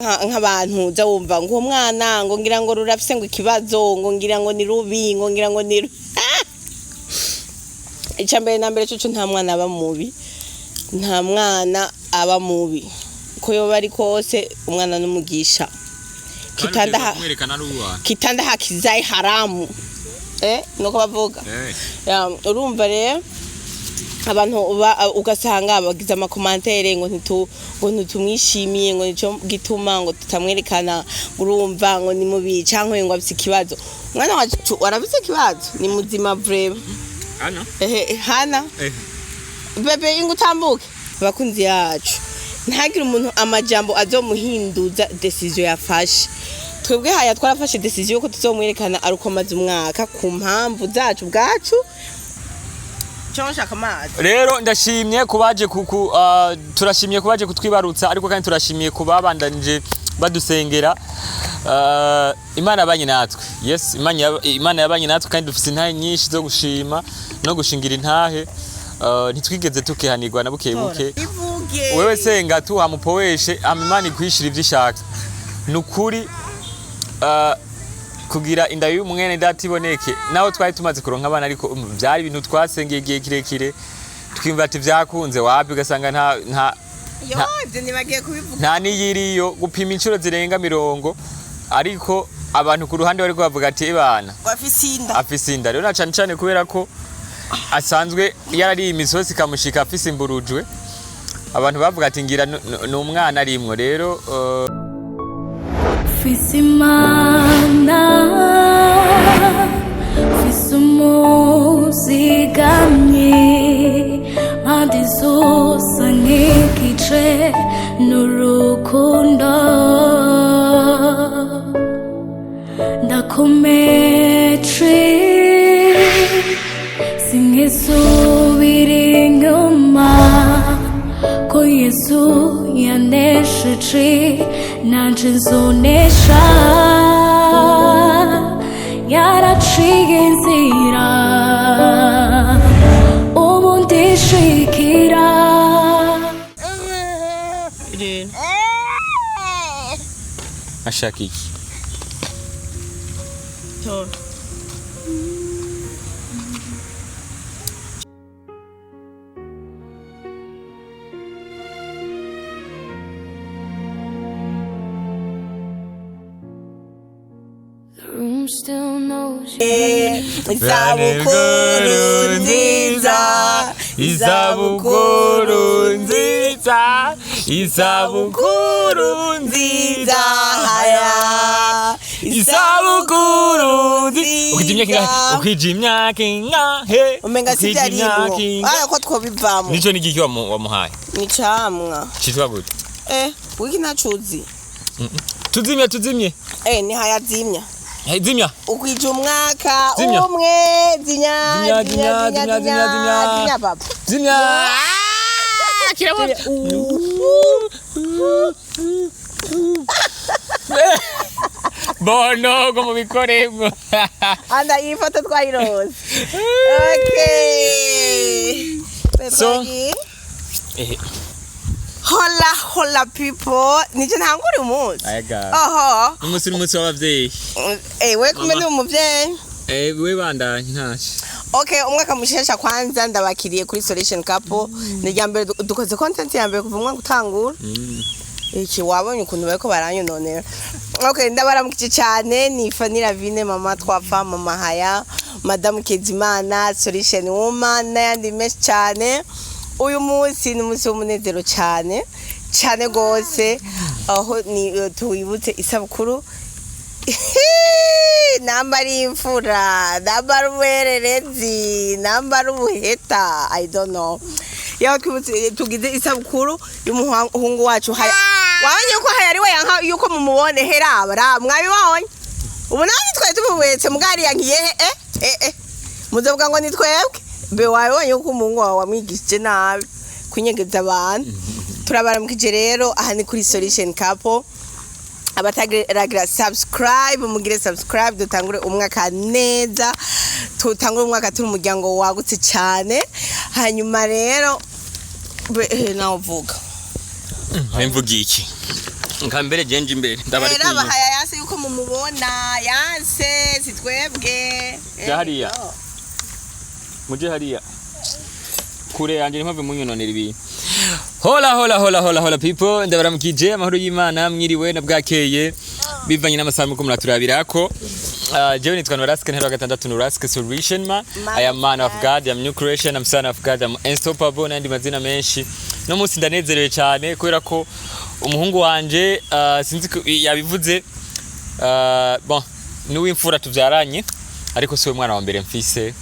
nk'abantu uza wumva ngo umwana ngo ngira ngo rurafise ngo ikibazo ngo ngira ngo ni rubi ngo ngira ngo ni icambere na mbere cyo nta mwana aba mubi, nta mwana aba mubi ko yoba ari kose umwana n'umugisha kitanda hakizaye haramu nuko bavuga urumva rero abantu ugasanga bagize amakomantere ngo ntitumwishimiye ngo nico gituma ngo tutamwerekana urumva ngo ni mubi canke ngo afise ikibazo. Mwana wacu warafise ikibazo ni muzima brave hana hana bebe ingutambuke bakunzi yacu ntagire umuntu amajambo azomuhinduza decision yafashe. Twebwe haya twarafashe decision ko tuzomwerekana arukomaza umwaka ku mpamvu zacu bwacu. Rero ndashimye kubaje turashimye kubaje kutwibarutsa ariko kandi turashimiye kubabandanije badusengera. Imana yabanye natwe. Yes, Imana yabanye natwe kandi dufise intahe nyinshi zo gushima no gushingira intahe. Ntitwigeze tukehanirwa na buke buke. Wewe senga tu hamupoweshe Imana ikwishira ivyishaka. Nukuri kugira inda y'umwene datiboneke naho twari tumaze kuronka abana ariko byari ibintu twasengeye igihe kirekire twimva ati vyakunze wapi ugasanga nta niyiriyo gupima incuro zirenga 40 ariko abantu ku ruhande bariko bavuga ati bana afise inda rero na cane kubera ko asanzwe yarari imisosi kamushika afise imburujwe abantu bavuga ati ngira n'umwana arimwo rero Fisimana Fisumuzigamye Madizosa nkikice Nurukundo Ndakumetri Singisubira inyuma Ko Yesu yanesheje nanje nzonesha yaraciye inzira ubu ndishikira ashaka iki still knows Isabukuru nziza Isabukuru nziza Isabukuru nziza haya Isabukuru nziza ukijimya kinga he umenga sivyarimo ko twobivamo nico nigiki wamuhaye ni camwa citwa gute wiki nacuzi tuzimye ni haya zimya zimya ukwije umwaka umwe zimya papa zimya kirabona bono go mubikoremwe anda ifoto twayiroze okay so hola people nije ntanguri umunsi umunsi w'abavyeyi we kumene umuvyeyi we bandanye ntacyo okay umwaka mushesha kwanza ndabakiriye kuri Solution Couple ni ryambere dukoze content yambere kuva umwaka gutangura iki wabonye ukuntu bariko baranyononera okay ndabaramukije cyane ni Fanny Lavine mama twapfa mama haya madame Kezimana Solution woman n'ayandi menshi cyane. Uyu munsi ni umunsi w'umunezero cyane gose aho ni tuwibutse isabukuru nambari imfura nambari ubuhererezi nambari ubuheta I don't know yaho tugize isabukuru y'umuhungu wacu haya wabonye ko haya ari we yanka yuko mumubone herabara mwabibonye ubu nawe twari tumubetse mugari yankiye muzovuga ngo ni twebwe be wabonye ko umungu wawe wamwigishije nabi kunyegeza abantu turabaramukije rero aha ni kuri Solution Couple abatagira subscribe mugire subscribe dutangure umwaka neza tutangure umwaka turi umuryango wagutse cyane hanyuma rero navuga mvuga iki nkambere jenje imbere ndabari rero abahaya yanse yuko mumubona yanse sitwebwe hariya muje hariya kure yanje nimpave munyononera ibi hola people ndabaramukije amahoro y'Imana mwiriwe na bwakeye bivanye n'amasaha muko muraturabirako jewe nitwa Norasque Ntare VI Norasque Solution man. I am man of God, I am new creation, I'm son of God, I'm unstoppable n'andi mazina menshi. No munsi ndanezerewe cyane kubera ko umuhungu wanje sinzi yabivuze bon n'uwimfura tuvyaranye ariko siwe mwana wa mbere mfise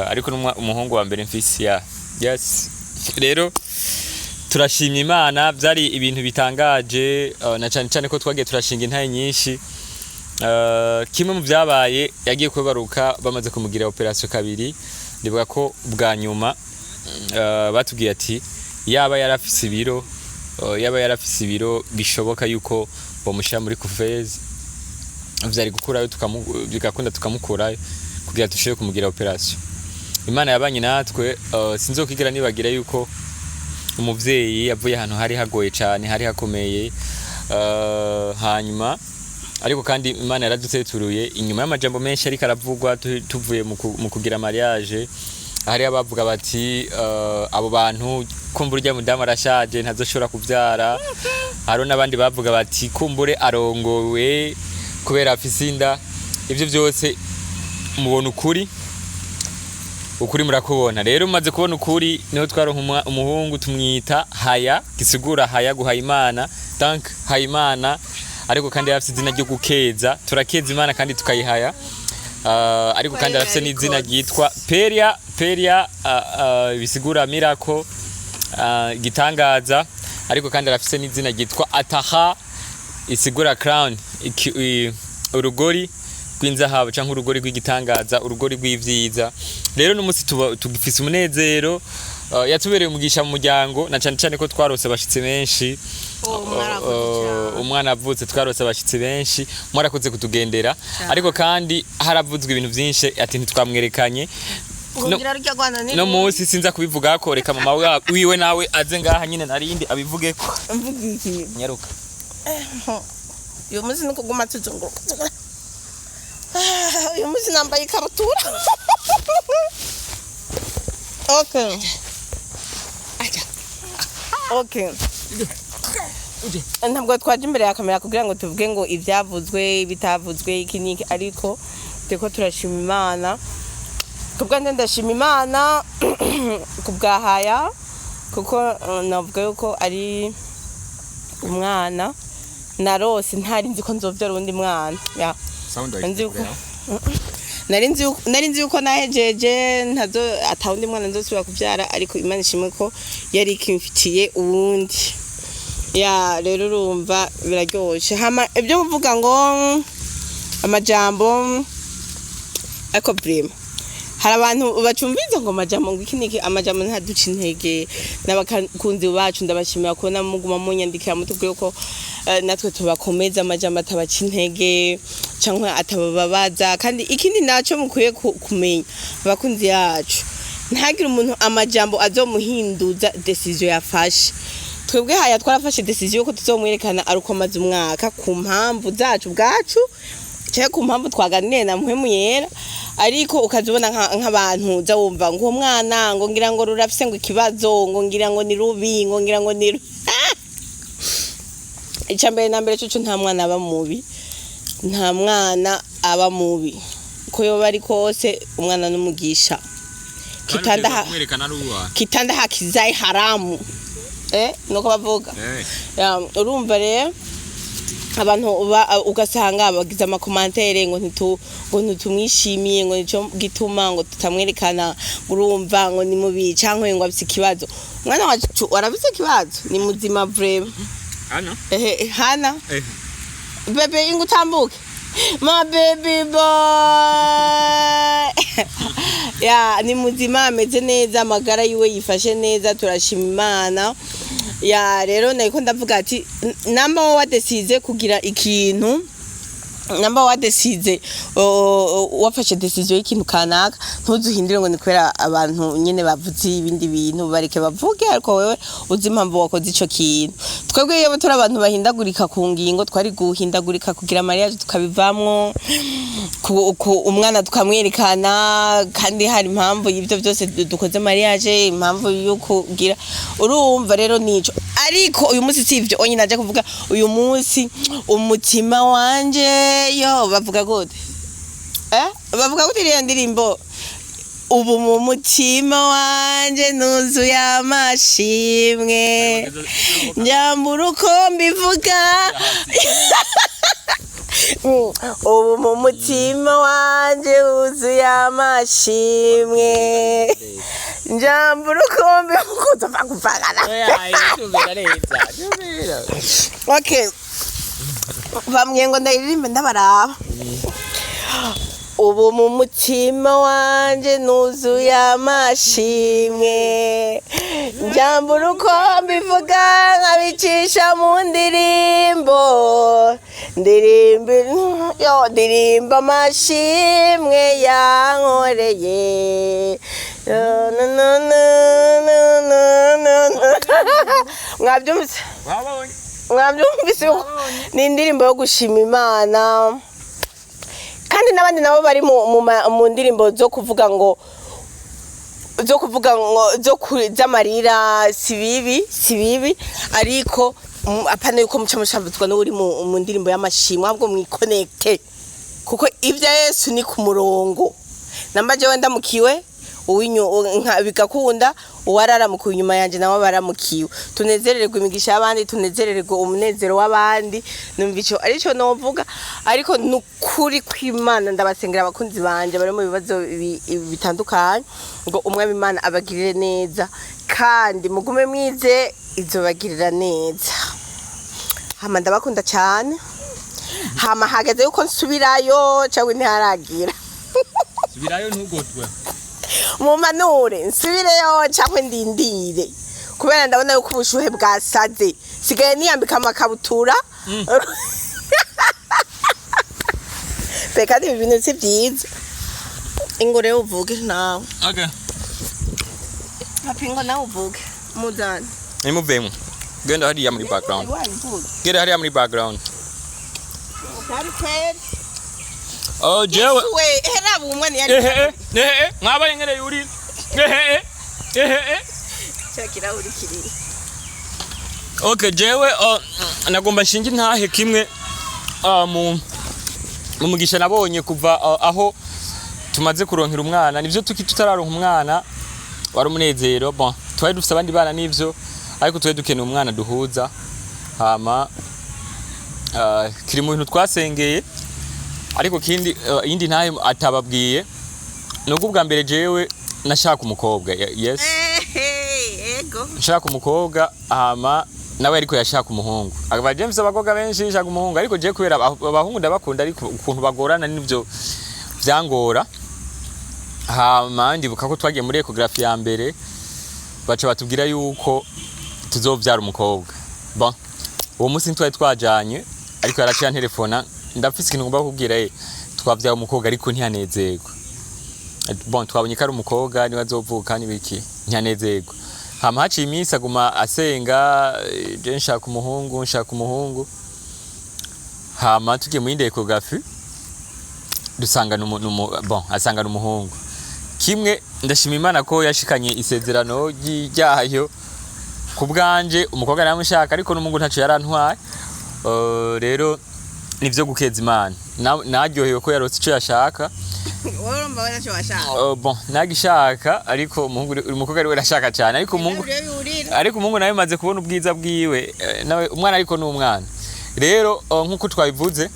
ariko umuhungu wa mbere mfise ya yes rero turashimye Imana byari ibintu bitangaje na cyane ko twagiye turashinga intaye nyinshi kimwe mu byabaye yagiye kwebaruka bamaze kumugira operation kabiri ndivuga ko bwa nyuma batubwiye ati yaba yarafise ibiro bishoboka yuko bamushira muri kuveze vyari gukurayo bigakunda tukamukurayo kugira tushire kumugira operation. Imana yabanye natwe sinzokigera nibagira yuko umuvyeyi yavuye ahantu hari hagoye cyane hari hakomeye hanyuma ariko kandi Imana yaraduteturuye inyuma y'amajambo menshi ariko aravugwa tuvuye mu kugira mariage hari abavuga bati abo bantu kumbura urya mudamu arashaje ntazoshobora kuvyara haro nabandi bavuga bati kumbure arongowe kubera afise inda ivyo byose mubona ukuri murakubona rero maze kubona ukuri niho twaronka umuhungu tumwita HAYA gisigura HAYA guha Imana Cank Imana ariko kandi yafise izina ryo gukeza turakeza Imana kandi tukayihaya ariko kandi arafise n'izina ryitwa Peria bisigura miracle gitangaza ariko kandi arafise n'izina ryitwa AHAHA isigura crown urugori rw'inzahabu canke urugori rw'igitangaza urugori rw'ivyiza rero n'umunsi tugifise umunezero yatubereye umugisha mu muryango na cyane ko twarose abashitsi benshi umwana avutse twarose abashitsi benshi mwarakoze kutugendera ariko kandi haravuzwe ibintu byinshi ati ntitwamwerekanye no munsi sinza kubivuga ko reka mama wiwe nawe aze ngaha nyine narindi abivuge ko mvugiki nyaruka uyu munsi nuko guma tuzunguruka uyu munsi nambaye ikabutura okay ntabwo twaje imbere ya kamera kugira ngo tuvuge ngo ivyavuzwe bitavuzwe iki niki ariko teko turashima Imana kubwa ndashima Imana kubwa HAYA kuko navuga yuko ari umwana narose ntari nzi ko nzovyara undi mwana ya nari nzi yuko nahejeje ntazo atawundi mwana nzosubira kuvyara ariko Imana ishimwe ko yari kimfitiye uwundi ya rero urumva biraryoshe hama ibyo kuvuga ngo amajambo ako prima hari abantu bacumbiza ngo amajambo ngo ikiniki amajambo ntaduca intege n'abakunzi bacu ndabashimira ko namuguma munyandikira mutubwiye ko natwe tubakomeza amajambo atabaca intege cyangwa atabababaza kandi ikindi naco mukwiye kumenya abakunzi yacu ntagire umuntu amajambo azomuhinduza decision yafashe twebwe HAYA twarafashe decision ko tuzomwerekana aruko maze umwaka ku mpamvu zacu bwacu cyangwa ku mpamvu twaganiriye na muhemu yera ariko ukazubona nk'abantu za wumva ngo umwana ngo ngira ngo rurafise ngo ikibazo ngo ngira ngo ni rubi ngo ngira ngo ni icambere nambere cyo nta mwana aba mubi nta mwana aba mubi ko yoba ari kose umwana n'umugisha kitanda hakizaye haramu nuko bavuga urumva rero abantu ugasanga bagize amakomantere ngo ntitumwishimiye ngo nico gituma ngo tutamwerekana urumva ngo ni mubi canke ngo afise ikibazo mwana wacu warafise ikibazo ni muzima vrema hana bebe ingutambuke ma baby boy ya ni muzima ameze neza amagara yiwe yifashe neza turashima Imana ya rero nako ndavuga ati namba wadesize kugira ikintu namba wadesize wafashe decision y'ikintu kanaka ntuzuhindire ngo ni kubera abantu nyene bavuze ibindi bintu bareke bavuge ariko wewe uzi impamvu wakoze ico kintu twebwe iyo turi abantu bahindagurika ku ngingo twari guhindagurika kugira mariage tukabivamwo umwana tukamwerekana kandi hari impamvu y'ibyo byose dukoze mariage impamvu yo kugira urumva rero nico ariko uyu munsi sivyo onye naje kuvuga uyu munsi umutima wanje yo bavuga gute bavuga gute iriya ndirimbo ubu mu mutima wanje nuzuye amashimwe njyambura uko mbivuga ubu mu mutima wanje wuzuye amashimwe njyambura uko mbivuga kuvangana okay bamwe ngo ndaririmbe ndabaraba ubu mu mutima wanje nuzuye amashimwe njyambura uko mbivuga nkabicisha mu ndirimba amashimwe yankoreye mwabyumvise ni indirimbo yo gushima Imana kandi n'abandi nabo bari mu ndirimbo zo kuvuga ngo z'amarira si bibi ariko apana yuko muca mushavuzwa n'uri mu ndirimbo y'amashimwe ahubwo mwikonekte kuko ibya Yesu ni ku murongo namba jewe ndamukiwe bigakunda uwararamukiwe inyuma yanje nawe baramukiwe tunezerererwe imigisha y'abandi tunezerererwe umunezero w'abandi numva ico arico novuga ariko nukuri kw'Imana ndabasengera abakunzi banje bari mu bibazo bitandukanye ngo umwe Imana abagirire neza kandi mugume mwize izobagirira neza hama ndabakunda cyane hama hageze yuko nsubirayo cyangwa ntiharagira subirayo ntugotwe mumanure nsubireyo cyangwa ndindire kubera ndabona yuko ubushuhe bwasaze sigaye niyambika amakabutura Pekadi ibintu si byiza ingore uvuge nawe okay apingo nawe uvuge mudani nimuvemo genda hariya muri background genda hariya muri background oh jewe we herabu umwana yari mwabaye ngere yuri cyakira uri kiri okay jewe nagomba nshinge ntahe kimwe mu mugisha nabonye kuva aho tumaze kuronkera umwana nivyo tutararonka umwana wari umunezero bon twari dufite abandi bana nivyo ariko twari dukeneye umwana duhuza hama kiri mu bintu twasengeye ariko kindi indi ntahe atababwiye nuko ubwa mbere jewe nashaka umukobwa yes ego nashaka umukobwa hama nawe ariko yashaka umuhungu akaba James abakobwa benshi yashaka umuhungu ariko je kubera abahungu ndabakunda ariko ukuntu bagorana nivyo vyangora hama ndibuka ko twagiye muri ecography ya mbere baca batubwira yuko tuzovyara umukobwa bon uwo munsi twari twajanye ariko yaraciye telefona ndafise ikintu ngomba kubwira twavyaye umukobwa ariko ntiyanezerwa bon twabonye ko ari umukobwa ni bazovuka nibiki ntiyanezerwa hama haciye iminsi aguma asenga je nshaka umuhungu hama tugiye mu yindi ecography dusanga bon asanga n'umuhungu kimwe ndashima Imana ko yashikanye isezerano ryayo kubwanje umukobwa namushaka ariko n'umuhungu ntaco yarantwaye rero nivyo gukeza Imana naryohewe ko yarose ico yashaka urumva wena cyo washaka bon nagishaka ariko umukobwa ari we arashaka cyane ariko umuhungu nawe maze kubona ubwiza bwiwe nawe umwana ariko n'umwana rero nkuko twabivuze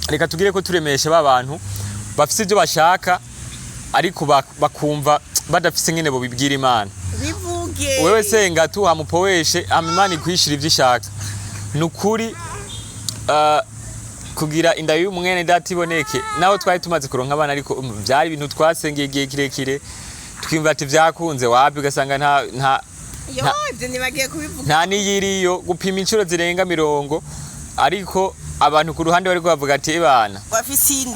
reka tugire ko turemesha babantu bafise ibyo bashaka ariko bakumva badafise ngene bo bibwira Imana bivuge wewe senga tu hamupoweshe Imana ikwishira ivyo ishaka nukuri kugira inda y'umwene datiboneke naho twari tumaze kuronka abana ariko byari ibintu twasengeye igihe kirekire twimva ati vyakunze wapi ugasanga nta ibyo nibagiye kubivuga nta niyiriyo gupima inshuro zirenga 100 ariko abantu ku ruhande bari kubavuga ati bana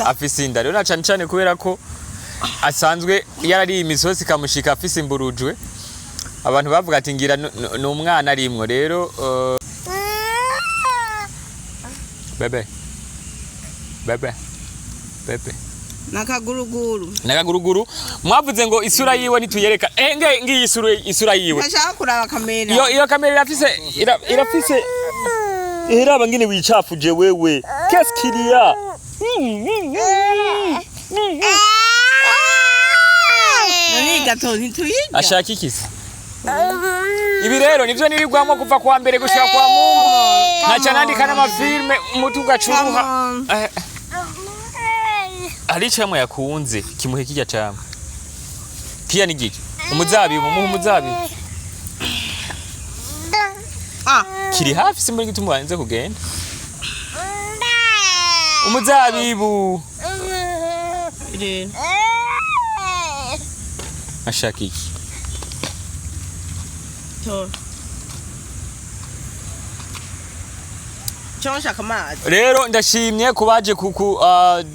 afise inda rero na cyane kubera ko asanzwe yarari imisosi kamushika afise imburujwe abantu bavuga ati ngira ni umwana arimwo rero bebe nakaguruguru mwavuze ngo isura yiwe nituyereka ngiyi isura yiwe ndashaka kuraba kamera iyo kamera irafise iraba ngine wicafuje wewe qu'est-ce qu'il y a nani gato ntituyiga ashaka ikisi ibi rero nivyo nirigwamo kuva kwa mbere gushika kwa Mungu nkaca nandika n'amafilme umutunga curuha ari cyamwe yakunze kimuhe kijya cyamwe kiya ni giki umuzabibu muhe umuzabibu kiri hafi simbona gituma wanze kugenda umuzabibu ashaka iki rero ndashimye kubaje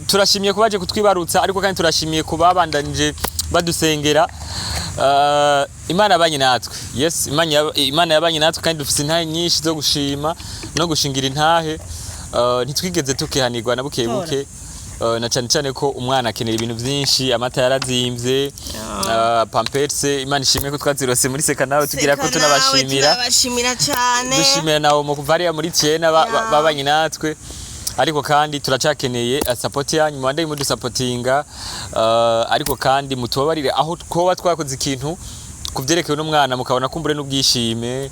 turashimye kubaje kutwibarutsa ariko kandi turashimiye kubabandanije badusengera Imana yabanye natwe yes Imana yabanye natwe kandi dufite intahe nyinshi zo gushima no gushingira intahe ntitwigeze tukihanirwa na buke na cyane ko umwana akenera ibintu byinshi amata yarazimvye pampers Imana ishimye ko twazirose muri seka nawe tugira ko tunabashimira cyane dushimira nawo mu kuvariya muri cyena babanye natwe ariko kandi turacakeneye support yanyu mwande mudusapotinga ariko kandi mutubabarire aho twoba twakoze ikintu kuvyerekeye no mwana mukabona kumbure n'ubwishime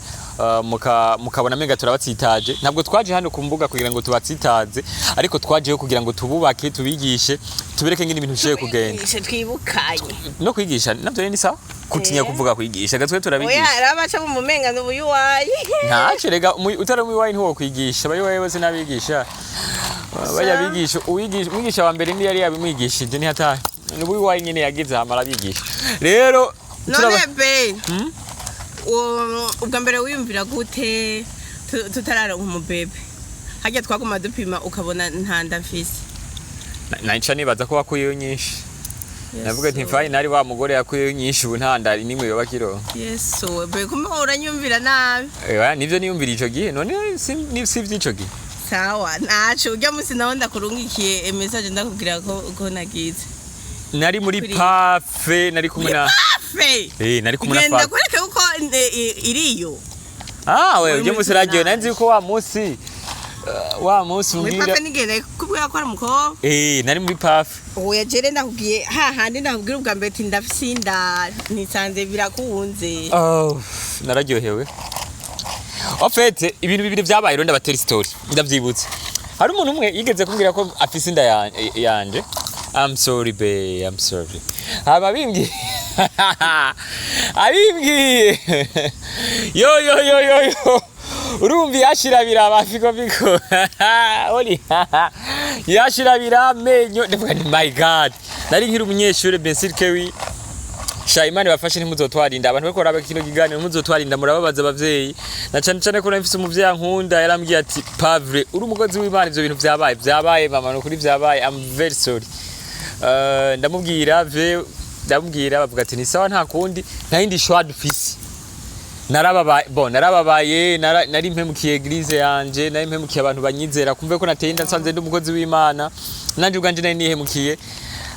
mukabona menga turabatsitaje ntabwo twaje hano kumbuga kugira ngo tubatsitaze ariko twajeyo kugira ngo tububake tubigishe tubereke ngine ibintu bishoye kugenda twibukanye no kwigisha navyo ni sawa kutinya kuvuga kwigisha gatwe turabigisha oya arabaca mu mumenga n'ubuyuwayi ntace rega utari umuyuwayi ntiwo kwigisha bayiwaye bose nabigisha bayabigisha umwigisha wa mbere ni yari yabimwigishije ni hatahe n'ubuyuwayi nyene yagize hamara bigisha rero none be ubwa mbere wiyumvira gute tutarara umubebe hajya twaguma dupima ukabona ntanda mfise naca nibaza ko wakuyeyo nyinshi navuga nti mfaye nari wa mugore yakuyeyo nyinshi ubu ntandari nimwe yoba kiro yesu be kuma uranyumvira nabi nivyo niyumvira ico gihe none si vy'ico gihe sawa naco ujya musi naho ndakurungikiye message ndakubwira ko nagize nari muri pafe nari kumwe na nari kumwe na pafe ngenda kwereke uko iriyo wewe uje musi radio nanzi uko wa musi umbwira pafe nigenda kubwira ko ari umukobwa nari muri pafe oya jere ndakubwiye hahandi ndakubwira ubwa mbere ndafisinda nisanze birakunze nararyohewe en fait ibintu bibiri byabaye ronda bateri story ndavyibutse hari umuntu umwe yigeze kumbwira ko afise inda yanje I'm sorry babe, I'm sorry. Haba bimbwiye. Abimbwiye. Yo. Urumvi yashirabira abafiko biko. Oli. Yashirabira menyo ndavuga ni my god. Nari nkiri umunyeshure Bensil Kewi. Shaimani bafashe ntimuzotwarinda abantu bako raba kino kiganiro muzotwarinda murababaza abavyeyi na cyane ko nafise umuvyeyi nkunda yarambwiye ati Pavre uri umugozi w'Imana ivyo bintu vyabaye mama no kuri vyabaye I'm very sorry. Ndamubwira bavuga ati ni sawa nta kundi nta yindi shwa dufise narababaye nari mpemukiye eglise yanje nari mpemukiye abantu banyizera kumve ko nateye nsanze ndi umukozi w'Imana nanje ubwanje nari nihemukiye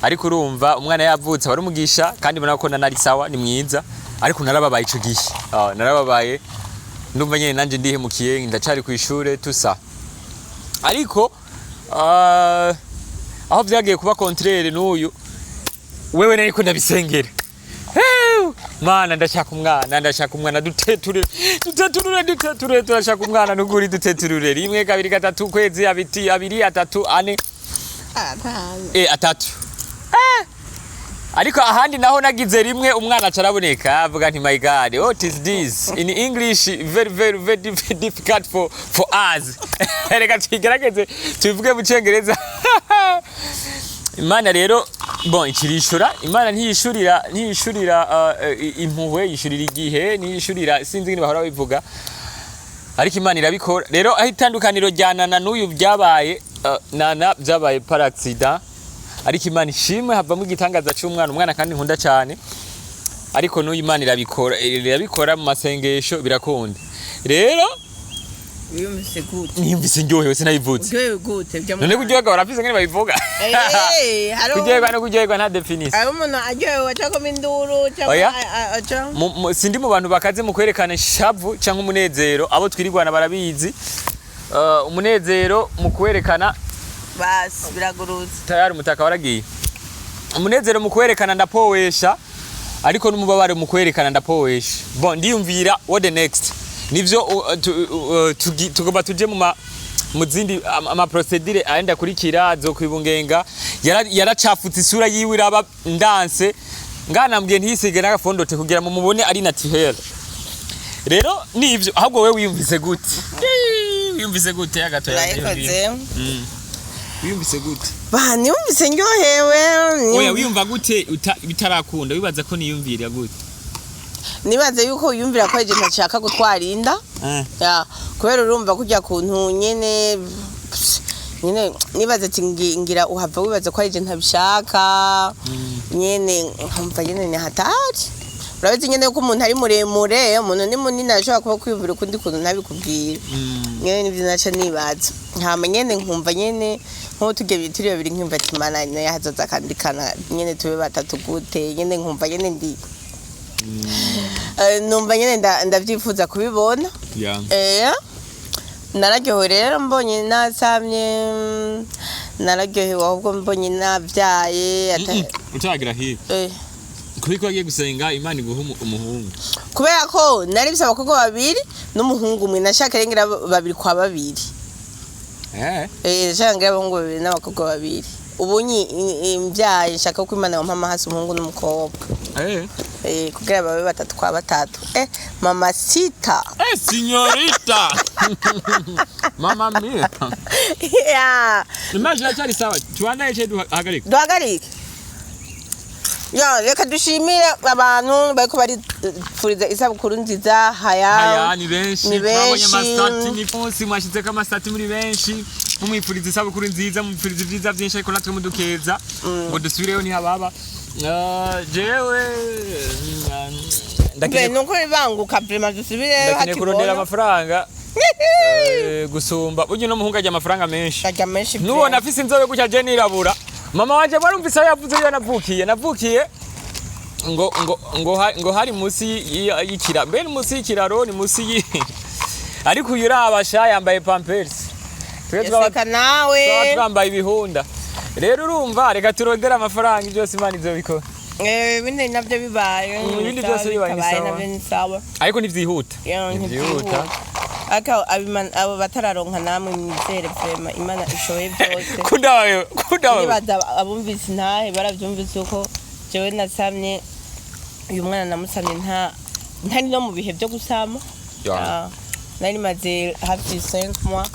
ariko urumva umwana yavutse wari umugisha kandi mbona ko nari sawa ni mwiza ariko narababaye ico gihe narababaye ndumva nyene nanje ndihemukiye ndacari ku ishure tusa ariko aho vyagiye kuba contraire n'uyu wewe nariko ndabisengera mana ndashaka umwana duteturure turashaka umwana nuguri duteturure rimwe kabiri gatatu kwezi abiri atatu ane atatu ariko ahandi naho nagize rimwe umwana caraboneka avuga nti my god what is this in English very difficult for us reka tugerageze tuvuge mu Cyongereza Imana rero ikirishura Imana ntiyishurira impuhwe yishurira igihe ntiyishurira sinzi ngene bahora bivuga ariko Imana irabikora rero aho itandukaniro ryanana n'uyu byabaye nana byabaye par accident ariko Imana ishimwe havamo igitangaza cy'umwana kandi nkunda cyane ariko n'uyu Imana irabikora mu masengesho birakunda rero Wiyumvise gute? Niyumvise ndyohewe sinayivutse. Ndyohewe gute? None kuryoherwa barafise ngene babivuga. Kuryoherwa no kuryoherwa nta definition. Ayo umuntu aryohewe acakoma induru cyangwa aca. Sindi mu bantu bakaze mu kwerekana ishavu cyangwa umunezero abo twirirwana barabizi. Umunezero mu kwerekana basi biragurutse. Tayari umutaka waragiye. Umunezero mu kwerekana ndapowesha ariko n'umubabare mu kwerekana ndapowesha. Bon ndiyumvira what the next. Nivyo tugomba tuje mu zindi ama procedure aenda kurikira zo kwibungenga yaracafutse isura yiwe iraba ndanse nganambwiye ntisige n'agafondote kugira mu mubone ari naturel rero nivyo ahubwo we wiyumvise gute agatoya wiyumvise gute bani wumvise ndyohewe oya wiyumva gute bitarakunda wibaza ko niyumvira gute nibaze yuko uyumvira ko igihe ntashaka gutwara inda ya kubera urumva kujya kuntu nyene nibaze ati ngira uhava wibaze ko igihe ntabishaka nyene nkumva nyene ni hatari urabizi nyene ko umuntu ari muremure umuntu ni munini ashobora kuba kwivura kundi kuntu ntabikubwira nyene nivyo naca nibaza hama nyene nkumva nyene nko tugeye turi babiri nkumva ati mana yahazoza kandikana nyene tube batatu gute nyene nkumva nyene ndi numva nyene ndavyifuza kubibona nararyohewe rero mbonye nasamye nararyohewe ahubwo mbonye navyaye utagira hiyo kubiko agiye gusenga Imana iguha umuhungu kubera ko nari bisaba abakobwa babiri n'umuhungu umwe nashaka rengera babiri kwa babiri nashaka ngira abahungu babiri n'abakobwa babiri ubunyi imvyaye nshaka ko Imana yampa hasi umuhungu n'umukobwa kugira babe batatu kwa batatu mama sita signorita mama mia imagine cyari sawa tuanaye cyo duhagarike reka dushimire abantu bariko barifuriza isabukuru nziza haya ni benshi twabonye amasati ni fonsi mwashize ko amasati muri benshi mumwifuriza isabukuru nziza mumwifuriza ibyiza byinshi ariko natwe mudukeza ngo dusubireyo ni hababa jewe ndakene nuko bibanguka prima dusubire ndakene kurondera amafaranga gusumba buryo no muhunga ajya amafaranga menshi nubona afise inzobe gutya je nirabura mama wanje barumvise yavuze yo navukiye ngo hari musi y'ikira ben musi y'ikiraro ni musi ariko uyurabasha yambaye pampers twebwe nawe twambaye ibihunda rero urumva reka turondera amafaranga byose Imana izobikora bindi nabyo bibaye ibindi byose bibaye sawa ariko ntivyihuta abo batararonka namwe mwizere vrema Imana ishoboye byose kudawe nibaza abumvise ntahe baravyumvise uko jewe nasamye uyu mwana namusamye ntari no mu bihe byo gusama nari maze hafi 5 mois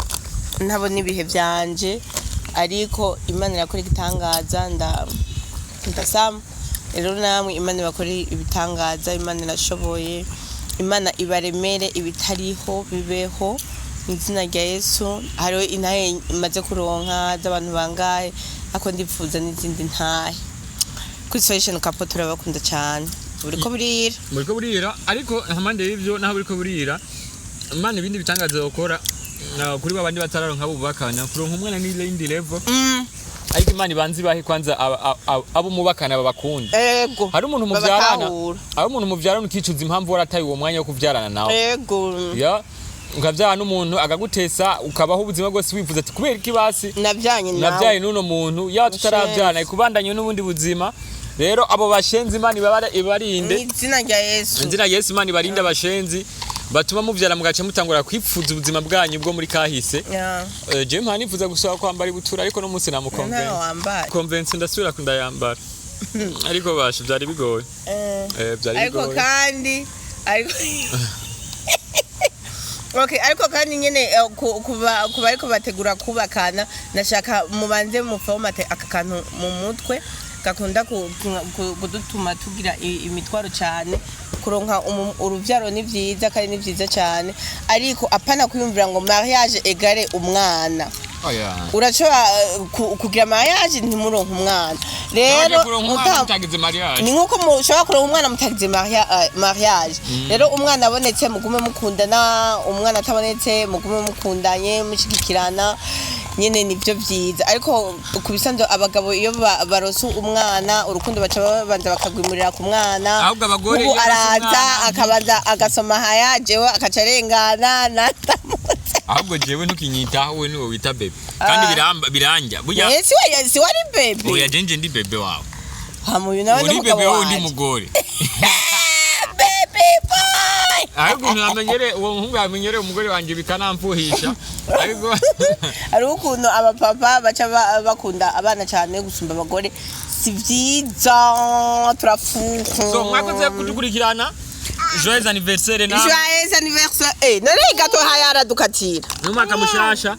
ntabona ibihe byanje ariko Imana irakora igitangaza ndasama rero namwe Imana bakora ibitangaza Imana irashoboye Imana ibaremere ibitariho bibeho izina rya Yesu hariho intahe imaze kuronka z'abantu bangaye ako ndipfuza n'izindi ntahe kuri Solution Couple turabakunda cyane buriko burira ariko hamande y'ivyo naho buriko burira Imana ibindi bitangaza gukora kuri babandi batararonka bubakana kuronka umwana ni indi level ariko Imana ibanzi bahe kwanza abo mubakana babakunda yego hari umuntu muvyarana ukicuza impamvu warataye uwo mwanya wo kuvyarana nawe yego ukavyana n'umuntu agagutesa ukabaho ubuzima bwose wifuza ati kubera iki basi navyaye n'uno muntu ya tutaravyana ikubandanye n'ubundi buzima rero abo bashenzi Imana ibarinde izina rya Yesu Imana ibarinde abashenzi batuma muvyara mugaca mutangura kwipfuza ubuzima bwanyu bwo muri kahise je mpanifuza gusaba kwambara ibutura ariko no munsi namukonvense ndasubira kundayambara ariko bashe byari bigoye ariko kandi ariko kandi nyene kuba ariko bategura kubakana nashaka mubanze mufomate aka kantu mu mutwe gakunda kudutuma tugira imitwaro cyane kuronka uruvyaro ni vyiza kandi ni vyiza cyane ariko apana kwiyumvira ngo mariage egare umwana urashobora kugira mariage ntimuronka umwana rero ni nkuko mushobora kuronka umwana mutagize mariage rero umwana abonetse mugume mukundana umwana atabonetse mugume mukundanye mushigikirana nyene nivyo vyiza ariko kubisanzwe abagabo iyo barosu umwana urukundo baca babanza bakagwimurira ku mwana ubu araza akabanza agasoma haya jewe akacarengana natamutse ahubwo jewe ntukinyitaho we niwe wita bebe kandi biranja burya si wari bebe oya jenje ndi bebe wawe hamuyu nawe n'umugabo wawe uri mugore bebe boy ahubwo ntamenyere uwo muhungu yamenyere umugore wanje bikanamfuhisha ariko ari ukuntu abapapa baca bakunda abana cyane gusumba abagore si vyiza turafuka so mwakoze kudukurikirana joyeux anniversaire na joyeux anniversaire nari gato hayara dukatira numaka mushasha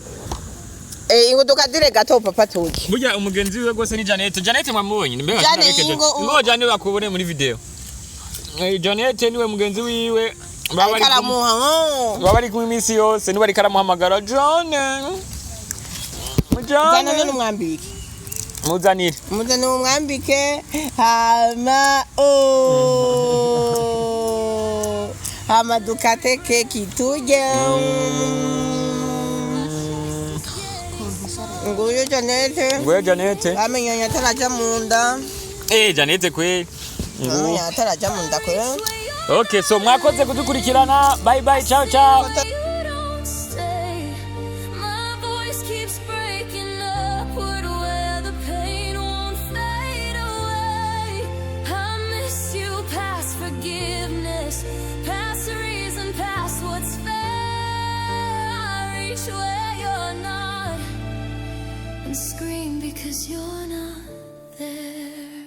ingo dukatire gato papa tuki burya umugenzi wiwe gose ni Janet mwamubonye mbega sinabekeje ngo Janet bakubone muri video Janet niwe mugenzi wiwe bari kumwe iminsi yose niba ari karamuhamagara Jane n'umwambike muzanire umwambike hama dukate keki tujye nguyo Janet amenyanya ataraja mu nda Janet kwe amenyanya ataraja mu nda kwe. Okay, so mwakoze kudukurikirana. Bye bye, ciao ciao. Scream because you're not there.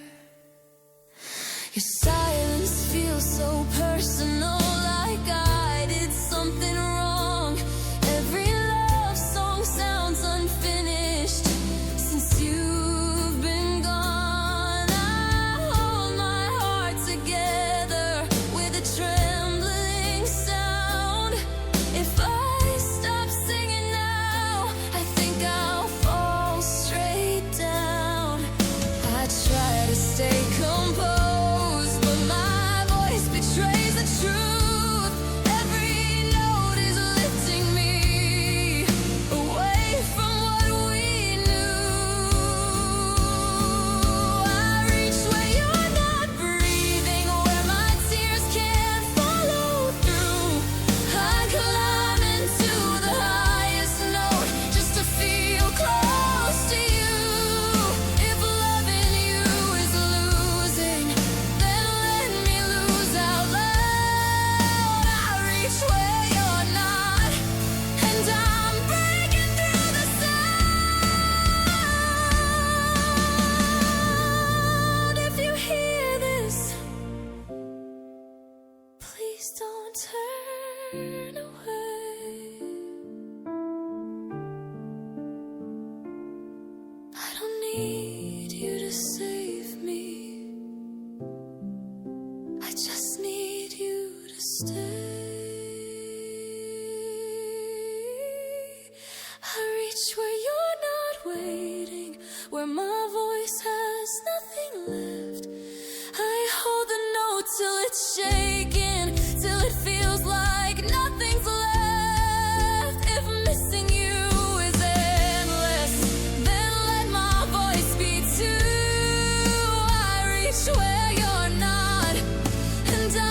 Your silence feels so personal, like I did something wrong. Every love song sounds unfinished since you've been gone. I hold my heart together with a trembling sound. If I stop singing now, I think I'll fall straight down. I try to stay composed, but my voice betrays the truth. Every note is lifting me away from what we knew. I reach where you're not breathing, where my tears can't follow through. I climb into the highest note just to feel close to you. If loving you is losing, then let me lose out loud. I reach where you're not, and I'm breaking through the sound. If you hear this, please don't turn away. I don't need you to save me. I just need you to stay. I reach where you're not waiting, where my voice has nothing left. I hold the note till it's shaking, till it feels like nothing's left. If missing you is endless, then let my voice be too. I reach where you're not, and I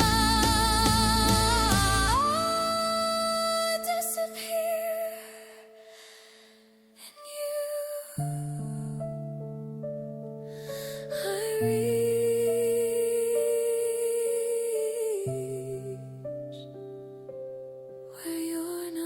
disappear in you. I reach where you're not.